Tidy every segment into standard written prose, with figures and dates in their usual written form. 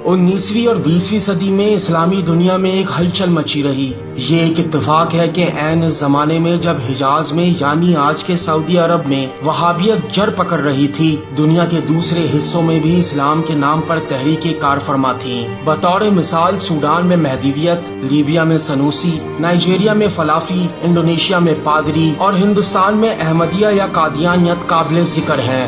19ویں اور 20ویں صدی میں اسلامی دنیا میں ایک ہلچل مچی رہی۔ یہ ایک اتفاق ہے کہ عین اس زمانے میں جب حجاز میں یعنی آج کے سعودی عرب میں وہابیت جڑ پکڑ رہی تھی، دنیا کے دوسرے حصوں میں بھی اسلام کے نام پر تحریکیں کار فرما تھیں۔ بطور مثال سوڈان میں مہدویت، لیبیا میں سنوسی، نائجیریا میں فلافی، انڈونیشیا میں پادری اور ہندوستان میں احمدیہ یا قادیانیت قابل ذکر ہیں۔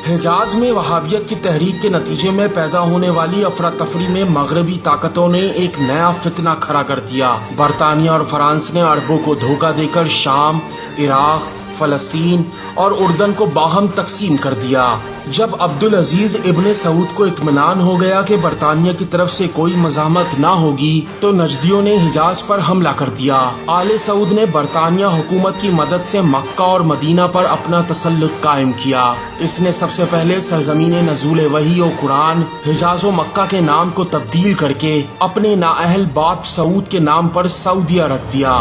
حجاز میں وہابیت کی تحریک کے نتیجے میں پیدا ہونے والی افراتفری میں مغربی طاقتوں نے ایک نیا فتنہ کھڑا کر دیا۔ برطانیہ اور فرانس نے عربوں کو دھوکہ دے کر شام، عراق، فلسطین اور اردن کو باہم تقسیم کر دیا۔ جب عبدالعزیز ابن سعود کو اطمینان ہو گیا کہ برطانیہ کی طرف سے کوئی مزاحمت نہ ہوگی تو نجدیوں نے حجاز پر حملہ کر دیا۔ آل سعود نے برطانیہ حکومت کی مدد سے مکہ اور مدینہ پر اپنا تسلط قائم کیا۔ اس نے سب سے پہلے سرزمین نزول وحی و قرآن حجاز و مکہ کے نام کو تبدیل کر کے اپنے نااہل باپ سعود کے نام پر سعودیہ رکھ دیا۔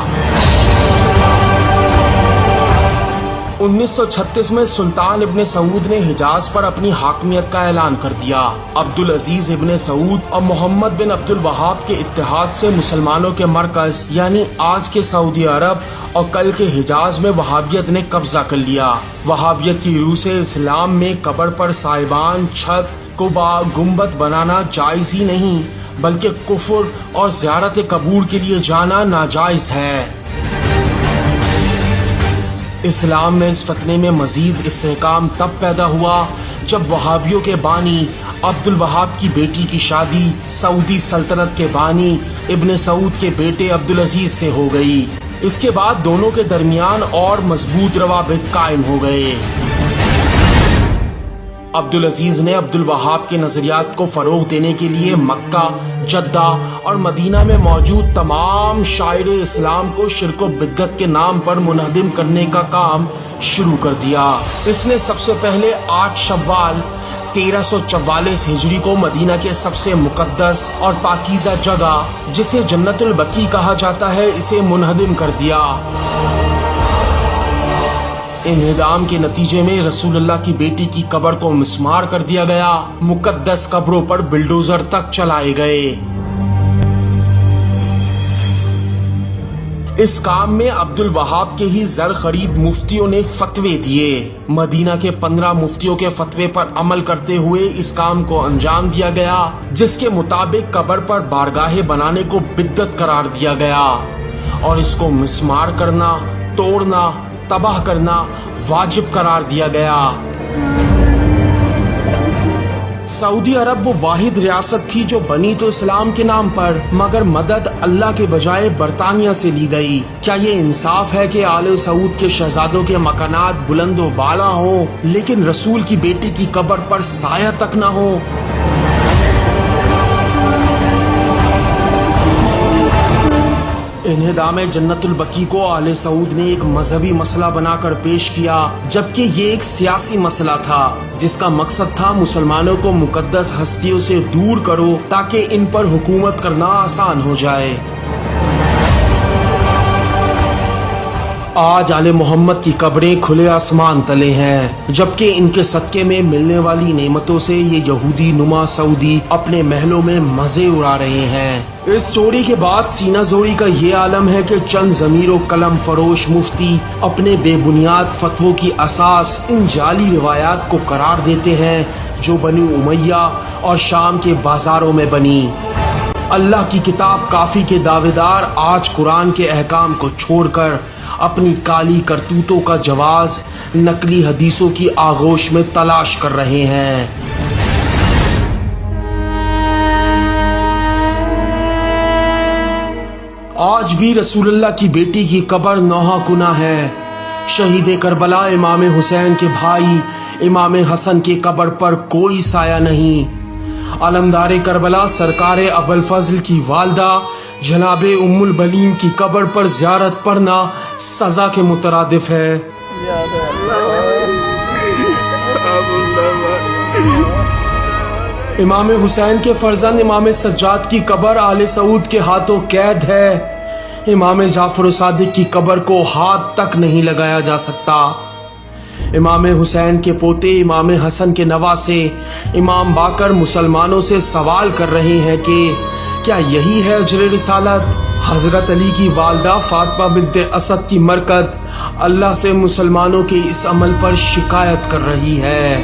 1936 میں سلطان ابن سعود نے حجاز پر اپنی حاکمیت کا اعلان کر دیا۔ عبدالعزیز ابن سعود اور محمد بن عبد الوہاب کے اتحاد سے مسلمانوں کے مرکز یعنی آج کے سعودی عرب اور کل کے حجاز میں وہابیت نے قبضہ کر لیا۔ وہابیت کی روح سے اسلام میں قبر پر سائبان، چھت، قبہ، گنبد بنانا جائز ہی نہیں بلکہ کفر اور زیارت قبور کے لیے جانا ناجائز ہے۔ اسلام میں اس فتنے میں مزید استحکام تب پیدا ہوا جب وہابیوں کے بانی عبد الوہاب کی بیٹی کی شادی سعودی سلطنت کے بانی ابن سعود کے بیٹے عبدالعزیز سے ہو گئی۔ اس کے بعد دونوں کے درمیان اور مضبوط روابط قائم ہو گئے۔ عبدالعزیز نے عبد الوہاب کے نظریات کو فروغ دینے کے لیے مکہ، جدہ اور مدینہ میں موجود تمام شاعر اسلام کو شرک و بدعت کے نام پر منہدم کرنے کا کام شروع کر دیا۔ اس نے سب سے پہلے 8 شوال 1344 ہجری کو مدینہ کے سب سے مقدس اور پاکیزہ جگہ جسے جنت البقیع کہا جاتا ہے اسے منہدم کر دیا۔ انہدام کے نتیجے میں رسول اللہ کی بیٹی کی قبر کو مسمار کر دیا گیا۔ مقدس قبروں پر بلڈوزر تک چلائے گئے۔ اس کام میں عبد الوہاب کے ہی زر خرید مفتیوں نے فتوے دیے۔ مدینہ کے 15 مفتیوں کے فتوے پر عمل کرتے ہوئے اس کام کو انجام دیا گیا، جس کے مطابق قبر پر بارگاہیں بنانے کو بدعت قرار دیا گیا اور اس کو مسمار کرنا، توڑنا، تباہ کرنا واجب قرار دیا گیا۔ سعودی عرب وہ واحد ریاست تھی جو بنی تو اسلام کے نام پر مگر مدد اللہ کے بجائے برطانیہ سے لی گئی۔ کیا یہ انصاف ہے کہ آل سعود کے شہزادوں کے مکانات بلند و بالا ہوں لیکن رسول کی بیٹی کی قبر پر سایہ تک نہ ہو؟ انہدام جنت البقیع کو آل سعود نے ایک مذہبی مسئلہ بنا کر پیش کیا جبکہ یہ ایک سیاسی مسئلہ تھا جس کا مقصد تھا مسلمانوں کو مقدس ہستیوں سے دور کرو تاکہ ان پر حکومت کرنا آسان ہو جائے۔ آج آل محمد کی قبریں کھلے آسمان تلے ہیں جبکہ ان کے صدقے میں ملنے والی نعمتوں سے یہ یہودی نما سعودی اپنے محلوں میں مزے اڑا رہے ہیں۔ اس چوری کے بعد سینہ زوری کا یہ عالم ہے کہ چند ضمیر و قلم فروش مفتی اپنے بے بنیاد فتووں کی اساس ان جعلی روایات کو قرار دیتے ہیں جو بنی امیہ اور شام کے بازاروں میں بنی۔ اللہ کی کتاب کافی کے دعوے دار آج قرآن کے احکام کو چھوڑ کر اپنی کالی کرتوتوں کا جواز نقلی حدیثوں کی آغوش میں تلاش کر رہے ہیں۔ آج بھی رسول اللہ کی بیٹی کی قبر نوحہ کنہ ہے۔ شہید کربلا امام حسین کے بھائی امام حسن کی قبر پر کوئی سایہ نہیں۔ علمدار کربلا سرکار ابوالفضل کی والدہ جناب ام البلین کی قبر پر زیارت پڑھنا سزا کے مترادف ہے۔ امام حسین کے فرزند امام سجاد کی قبر آل سعود کے ہاتھوں قید ہے۔ امام جعفر صادق کی قبر کو ہاتھ تک نہیں لگایا جا سکتا۔ امام حسین کے پوتے امام حسن کے نواسے امام باقر مسلمانوں سے سوال کر رہے ہیں کہ کیا یہی ہے اجر رسالت؟ حضرت علی کی والدہ فاطمہ بنت اسد کی مرکد اللہ سے مسلمانوں کے اس عمل پر شکایت کر رہی ہے۔